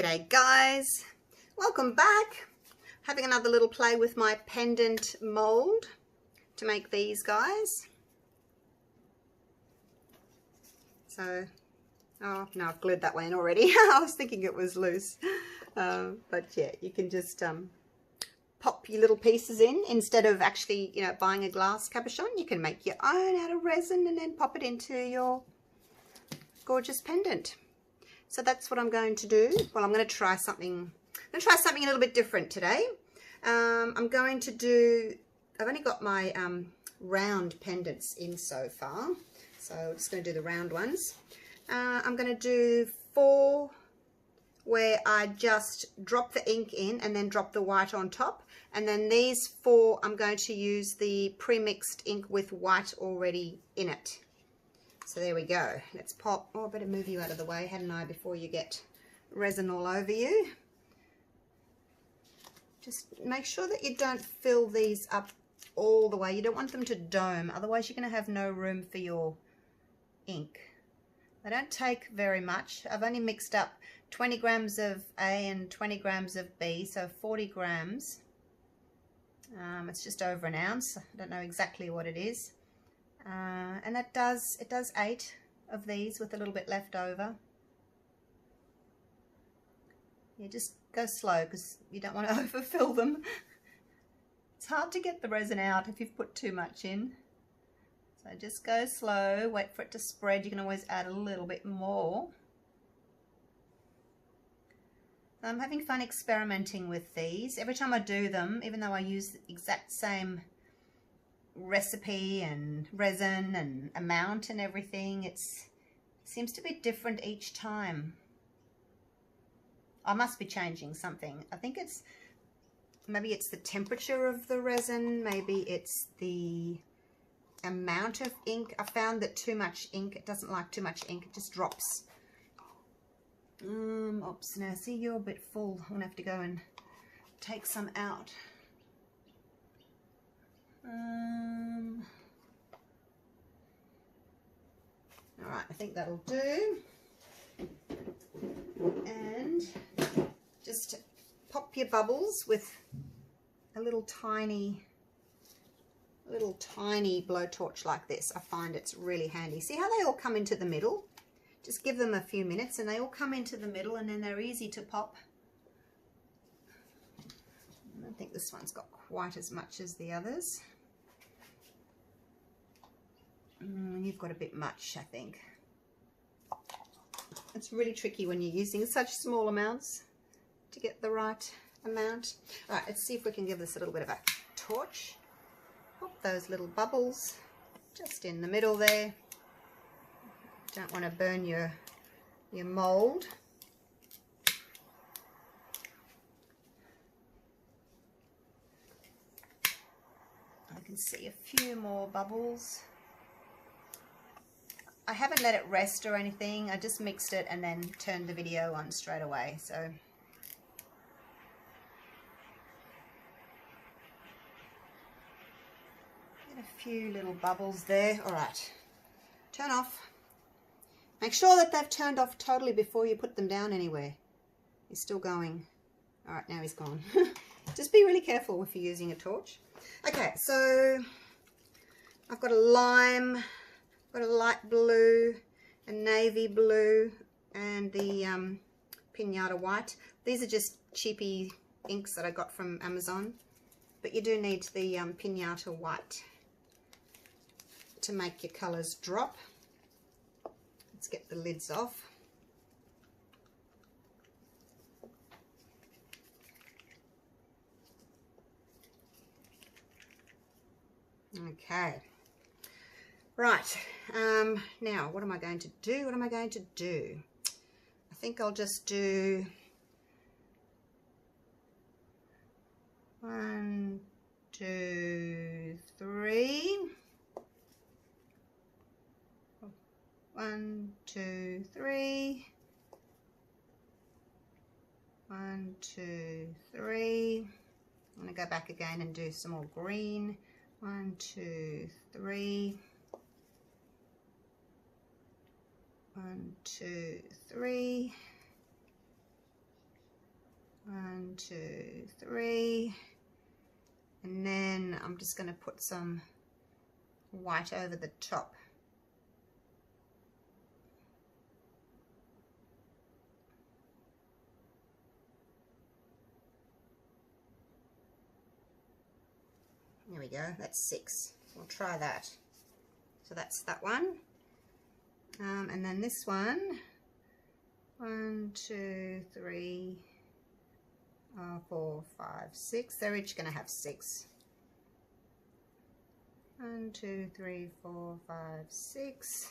G'day guys, welcome back. Having another little play with my pendant mold to make these guys. So, oh no, I've glued that one in already. I was thinking it was loose, but yeah, you can just pop your little pieces in instead of actually, buying a glass cabochon. You can make your own out of resin and then pop it into your gorgeous pendant. So that's what I'm going to do. Well, I'm going to try something. I'm going to try something a little bit different today. I'm going to do. I've only got my round pendants in so far, so I'm just going to do the round ones. I'm going to do 4 where I just drop the ink in and then drop the white on top, and then these 4 I'm going to use the pre-mixed ink with white already in it. So there we go. Let's pop. Oh, I better move you out of the way, hadn't I, before you get resin all over you. Just make sure that you don't fill these up all the way. You don't want them to dome, otherwise you're going to have no room for your ink. They don't take very much. I've only mixed up 20 grams of A and 20 grams of B, so 40 grams. It's just over an ounce. I don't know exactly what it is. And it does 8 of these with a little bit left over. You just go slow because you don't want to overfill them. It's hard to get the resin out if you've put too much in. So just go slow, wait for it to spread. You can always add a little bit more. So I'm having fun experimenting with these. Every time I do them, even though I use the exact same recipe and resin and amount and everything, it seems to be different each time. I must be changing something. I think maybe it's the temperature of the resin, maybe it's the amount of ink. I found that too much ink, it doesn't like too much ink, it just drops. Oops, now see, you're a bit full. I'm gonna have to go and take some out. Alright, I think that'll do. And just pop your bubbles with a little tiny blowtorch like this. I find it's really handy. See how they all come into the middle? Just give them a few minutes and they all come into the middle, and then they're easy to pop. I don't think this one's got quite as much as the others. You've got a bit much, I think. It's really tricky when you're using such small amounts to get the right amount. All right, let's see if we can give this a little bit of a torch. Pop those little bubbles just in the middle there. Don't want to burn your mold. I can see a few more bubbles. I haven't let it rest or anything. I just mixed it and then turned the video on straight away. So get a few little bubbles there. All right, turn off. Make sure that they've turned off totally before you put them down anywhere. He's still going. All right, now he's gone. Just be really careful if you're using a torch. Okay, so I've got a lime, got a light blue, a navy blue, and the pinata white. These are just cheapy inks that I got from Amazon, but you do need the pinata white to make your colours drop. Let's get the lids off. Okay. Right, now what am I going to do? What am I going to do? I think I'll just do 1, 2, 3. 1, 2, 3. 1, 2, 3. I'm going to go back again and do some more green. 1, 2, 3. 1, 2, 3. 1, 2, 3. And then I'm just going to put some white over the top. There we go, that's 6. We'll try that. So that's that one. And then this one, 1, 2, 3, 4, 5, 6. They're each going to have 6. 1, 2, 3, 4, 5, 6.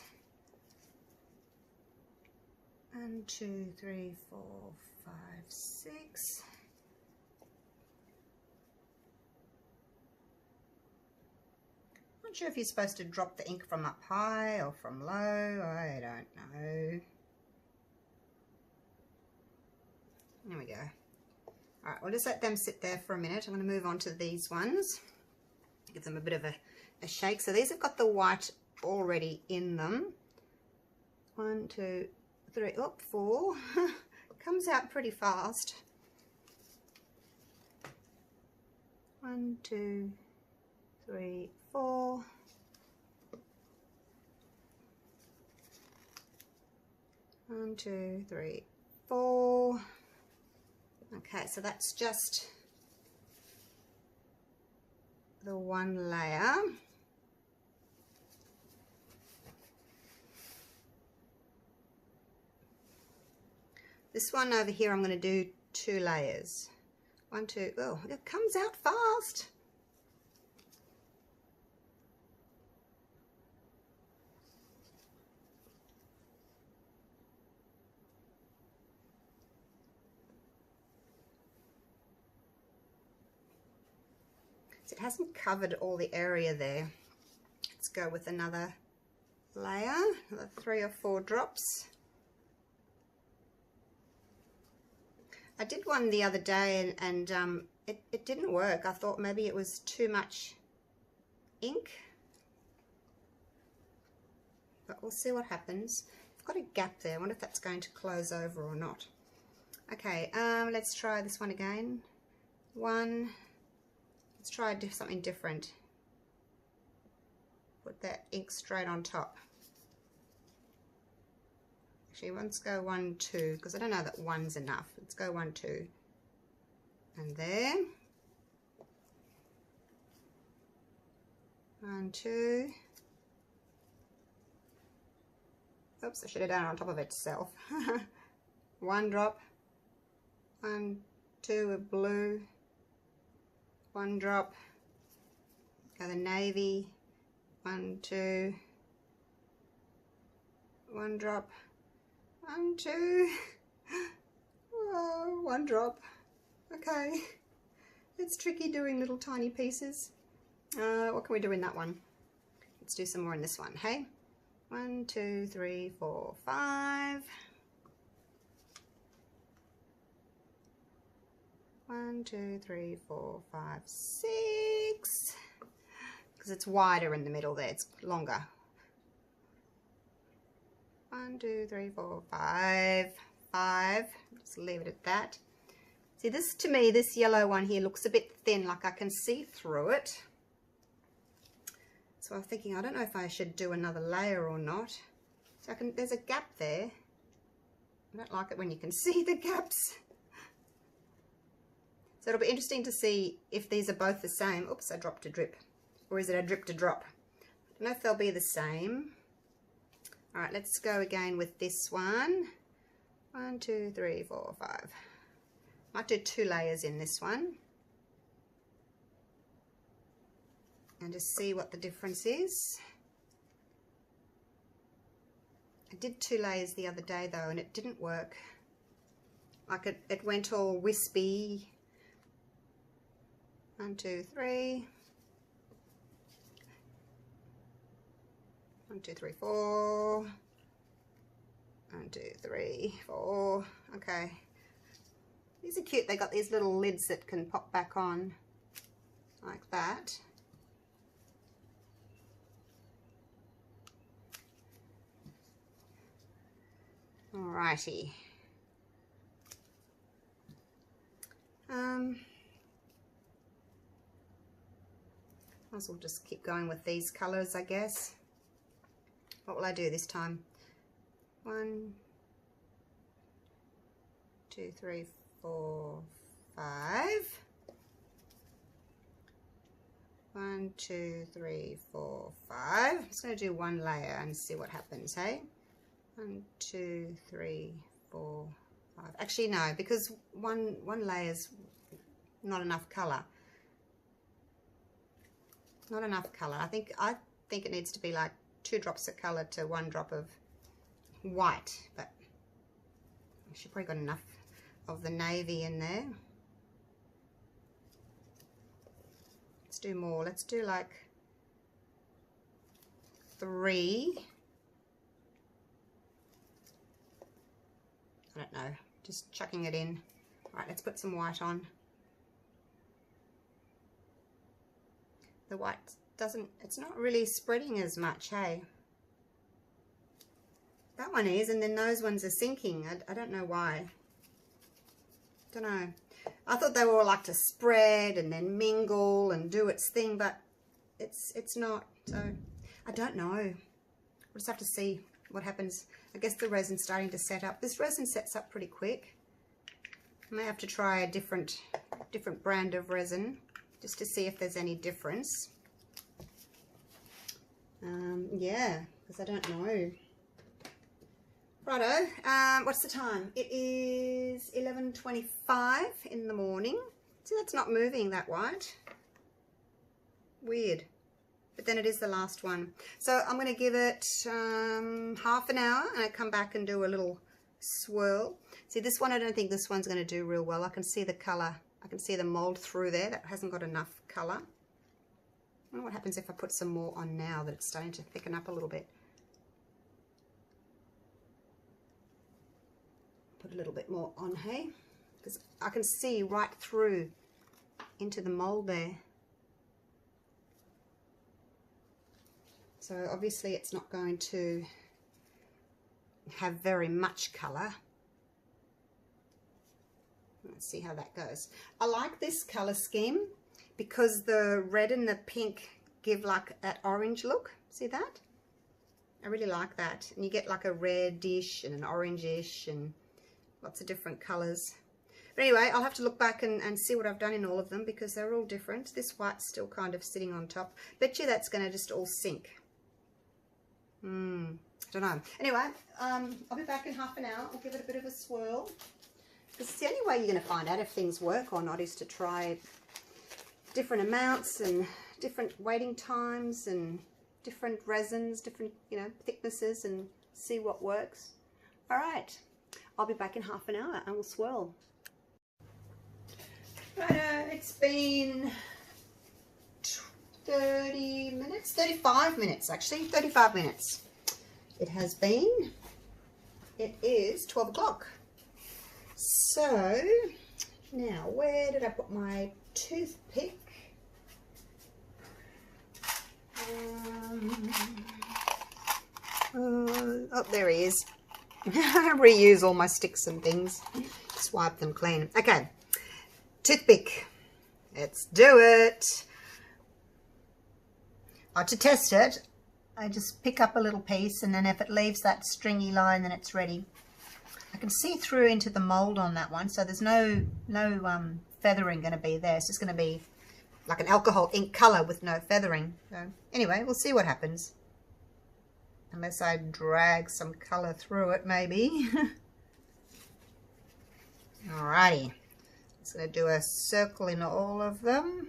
1, 2, 3, 4, 5, 6. Not sure if you're supposed to drop the ink from up high or from low. I don't know. There we go. All right, we'll just let them sit there for a minute. I'm going to move on to these ones. Give them a bit of a shake. So these have got the white already in them. 1, 2, 3, 4. Comes out pretty fast. 1, 2, 3, 4. One, 2, 3, 4. Okay, so that's just the one layer. This one over here, I'm going to do 2 layers. 1, 2, oh, it comes out fast. It hasn't covered all the area there. Let's go with another layer, another 3 or 4 drops. I did one the other day and it didn't work. I thought maybe it was too much ink, but we'll see what happens. I've got a gap there. I wonder if that's going to close over or not. Okay, let's try this one again. Let's try something different. Put that ink straight on top. Actually, let's go 1, 2, because I don't know that 1's enough. Let's go 1, 2. And there. 1, 2. Oops, I should have done it on top of itself. 1 drop. 1, 2 with blue. 1 drop. Go the navy. 1, 2. 1 drop. 1, 2. Oh, 1 drop. Okay. It's tricky doing little tiny pieces. What can we do in that one? Let's do some more in this one, hey? 1, 2, 3, 4, 5. 1, 2, 3, 4, 5, 6. Because it's wider in the middle there, it's longer. 1, 2, 3, 4, 5. 5. Just leave it at that. See, this to me, this yellow one here looks a bit thin, like I can see through it. So I'm thinking, I don't know if I should do another layer or not. So there's a gap there. I don't like it when you can see the gaps. So it'll be interesting to see if these are both the same. Oops, I dropped a drip. Or is it a drip to drop? I don't know if they'll be the same. All right, let's go again with this one. 1, 2, 3, 4, 5. Might do 2 layers in this one. And just see what the difference is. I did 2 layers the other day though, and it didn't work. Like it went all wispy. 1, 2, 3. 1, 2, 3, 4. 1, 2, 3, 4. Okay. These are cute. They got these little lids that can pop back on like that. Alrighty. Might as well just keep going with these colors, I guess. What will I do this time? 1, 2, 3, 4, 5. 1, 2, 3, 4, 5. I'm just going to do one layer and see what happens, hey? 1, 2, 3, 4, 5. Actually, no, because one layer's not enough color. Not enough color. I think it needs to be like 2 drops of color to 1 drop of white, but I should probably got enough of the navy in there. Let's do more. Let's do like 3. I don't know, just chucking it in. All right, let's put some white on. The white it's not really spreading as much, hey? That one is, and then those ones are sinking. I don't know why. Don't know. I thought they were all like to spread and then mingle and do its thing, but it's not. So I don't know. We'll just have to see what happens. I guess the resin's starting to set up. This resin sets up pretty quick. I may have to try a different brand of resin just to see if there's any difference. Yeah, because I don't know. Righto, what's the time? It is 11:25 in the morning. See, that's not moving, that white. Weird. But then it is the last one. So I'm going to give it half an hour and I come back and do a little swirl. See, this one, I don't think this one's going to do real well. I can see the colour. I can see the mould through there. That hasn't got enough colour. I wonder what happens if I put some more on now that it's starting to thicken up a little bit. Put a little bit more on, hey? Because I can see right through into the mould there. So obviously it's not going to have very much colour. Let's see how that goes. I like this colour scheme because the red and the pink give like that orange look. See that? I really like that. And you get like a reddish and an orangish and lots of different colours. But anyway, I'll have to look back and see what I've done in all of them because they're all different. This white's still kind of sitting on top. Bet you that's going to just all sink. I don't know. Anyway, I'll be back in half an hour. I'll give it a bit of a swirl. Because it's the only way you're going to find out if things work or not is to try different amounts and different waiting times and different resins, different, you know, thicknesses and see what works. All right. I'll be back in half an hour and we'll swirl. Righto, it's been 30 minutes, 35 minutes actually, 35 minutes. It has been. It is 12 o'clock. So, now where did I put my toothpick? Oh, there he is. I reuse all my sticks and things. Just wipe them clean. Okay, toothpick. Let's do it. To test it, I just pick up a little piece and then if it leaves that stringy line, then it's ready. I can see through into the mould on that one, so there's no feathering going to be there. It's just going to be like an alcohol ink colour with no feathering. So anyway, we'll see what happens. Unless I drag some colour through it, maybe. Alrighty. Just going to do a circle in all of them.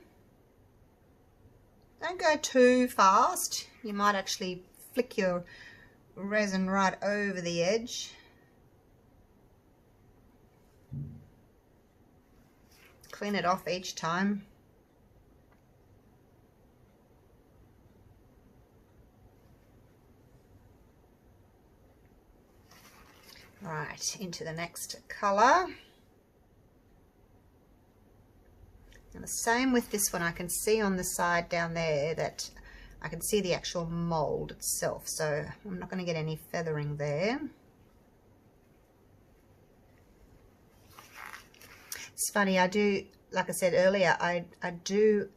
Don't go too fast. You might actually flick your resin right over the edge. Clean it off each time. Right, into the next colour. And the same with this one. I can see on the side down there that I can see the actual mould itself, so I'm not going to get any feathering there. It's funny, I do like I said earlier, I do,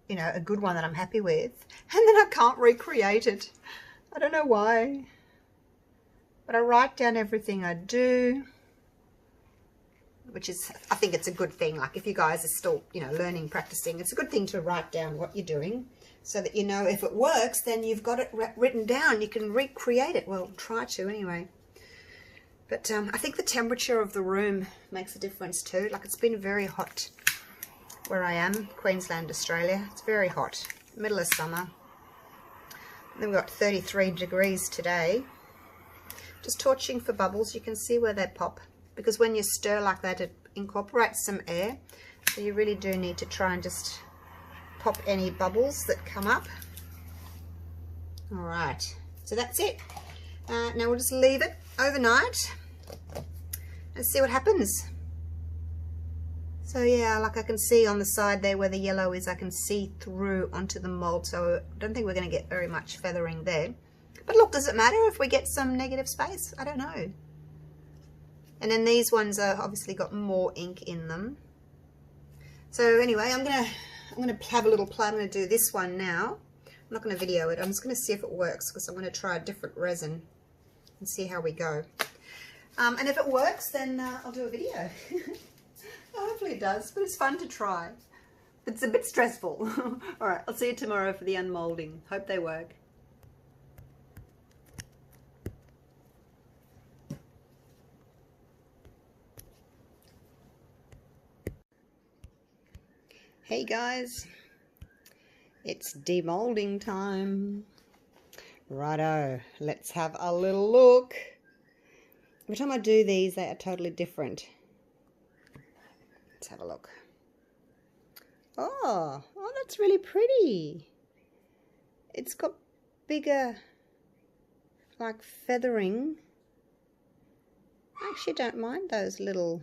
you know, a good one that I'm happy with, and then I can't recreate it. I don't know why, but I write down everything I do, which is, I think it's a good thing. Like if you guys are still, you know, learning, practicing, it's a good thing to write down what you're doing so that you know if it works, then you've got it written down. You can recreate it. Well, try to anyway. But I think the temperature of the room makes a difference too. Like it's been very hot where I am, Queensland, Australia. It's very hot, middle of summer. And then we've got 33 degrees today. Just torching for bubbles. You can see where they pop, because when you stir like that, it incorporates some air. So you really do need to try and just pop any bubbles that come up. All right, so that's it. Now we'll just leave it overnight and see what happens. So yeah, like I can see on the side there where the yellow is, I can see through onto the mold, so I don't think we're going to get very much feathering there. But look, does it matter if we get some negative space? I don't know. And then these ones are obviously got more ink in them. So anyway, I'm gonna have a little play. I'm gonna do this one now. I'm not gonna video it. I'm just gonna see if it works, because I'm gonna try a different resin and see how we go. And if it works, then I'll do a video. Hopefully it does, but it's fun to try. It's a bit stressful. All right, I'll see you tomorrow for the unmolding. Hope they work. Hey guys, it's demolding time. Righto, let's have a little look. Every time I do these, they are totally different. Let's have a look. Oh, that's really pretty. It's got bigger, like feathering. I actually don't mind those little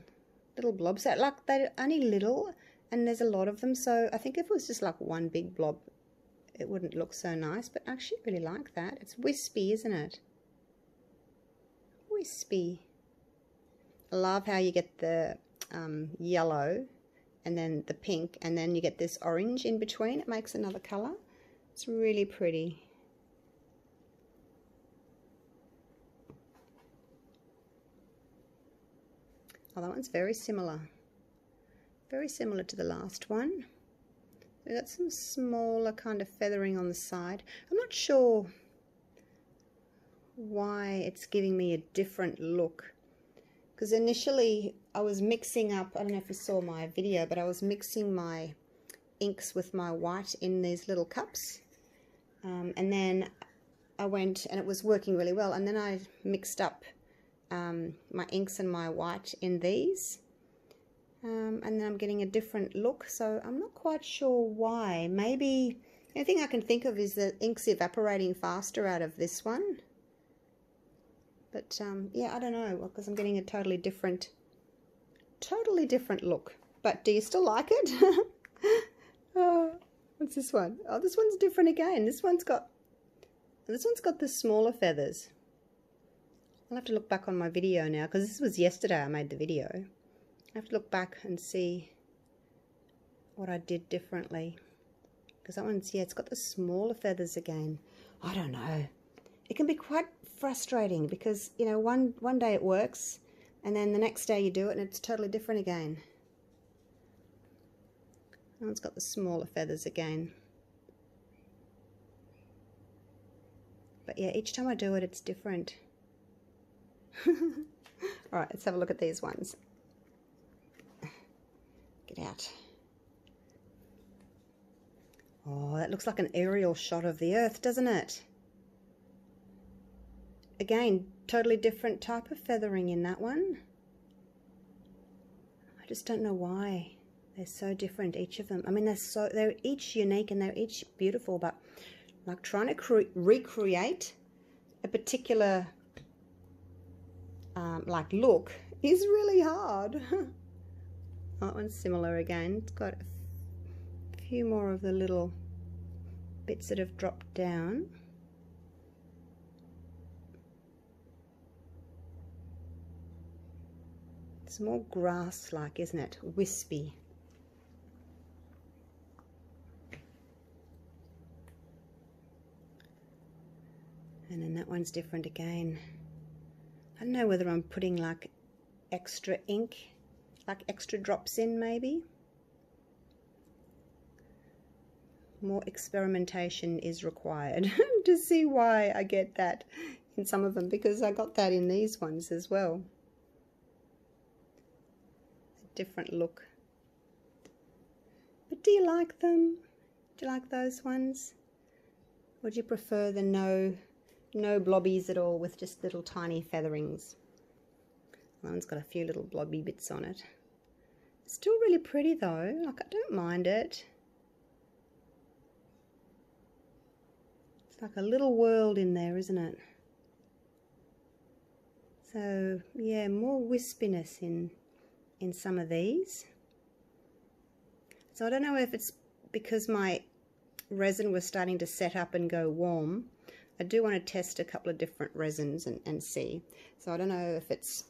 blobs. Like they're only little. And there's a lot of them, so I think if it was just like one big blob, it wouldn't look so nice. But I actually really like that. It's wispy, isn't it? Wispy. I love how you get the yellow and then the pink, and then you get this orange in between. It makes another colour. It's really pretty. Oh, that one's very similar. Very similar to the last one. We've got some smaller kind of feathering on the side. I'm not sure why it's giving me a different look, because initially I was mixing up, I don't know if you saw my video, but I was mixing my inks with my white in these little cups, and then I went, and it was working really well, and then I mixed up my inks and my white in these. And then I'm getting a different look, so I'm not quite sure why. Maybe, the only thing I can think of is the ink's evaporating faster out of this one. But yeah, I don't know, because I'm getting a totally different look. But do you still like it? Oh, what's this one? Oh, this one's different again. This one's got the smaller feathers. I'll have to look back on my video now, because this was yesterday I made the video. I have to look back and see what I did differently, because that one's, yeah, it's got the smaller feathers again. I don't know. It can be quite frustrating, because, you know, one day it works, and then the next day you do it and it's totally different again. That one's got the smaller feathers again. But yeah, each time I do it, it's different. Alright, let's have a look at these ones. Get out. Oh, that looks like an aerial shot of the earth, doesn't it? Again, totally different type of feathering in that one. I just don't know why they're so different, each of them. I mean, they're each unique and they're each beautiful, but like trying to recreate a particular like look is really hard. That one's similar again. It's got a few more of the little bits that have dropped down. It's more grass-like, isn't it? Wispy. And then that one's different again. I don't know whether I'm putting like extra ink, like extra drops in maybe. More experimentation is required to see why I get that in some of them, because I got that in these ones as well. A different look. But do you like them? Do you like those ones? Or do you prefer the no blobbies at all with just little tiny featherings? That one's got a few little blobby bits on it. It's still really pretty though, like I don't mind it. It's like a little world in there, isn't it? So yeah, more wispiness in some of these. So I don't know if it's because my resin was starting to set up and go warm. I do want to test a couple of different resins and see. So I don't know if it's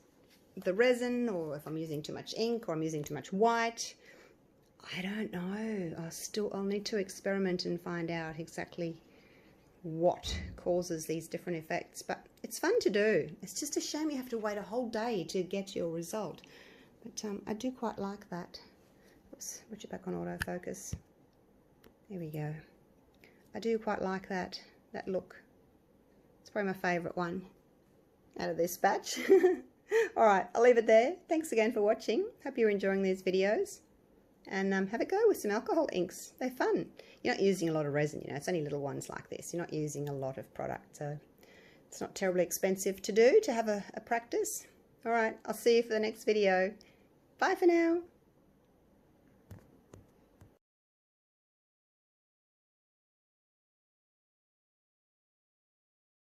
the resin or if I'm using too much ink or I'm using too much white. I don't know. I'll need to experiment and find out exactly what causes these different effects, but it's fun to do. It's just a shame you have to wait a whole day to get your result, but I do quite like that. Oops, switch it back on autofocus. There we go. I do quite like that look. It's probably my favourite one out of this batch. Alright, I'll leave it there. Thanks again for watching. Hope you're enjoying these videos. And have a go with some alcohol inks. They're fun. You're not using a lot of resin, you know, it's only little ones like this. You're not using a lot of product, so it's not terribly expensive to do, to have a practice. Alright, I'll see you for the next video. Bye for now.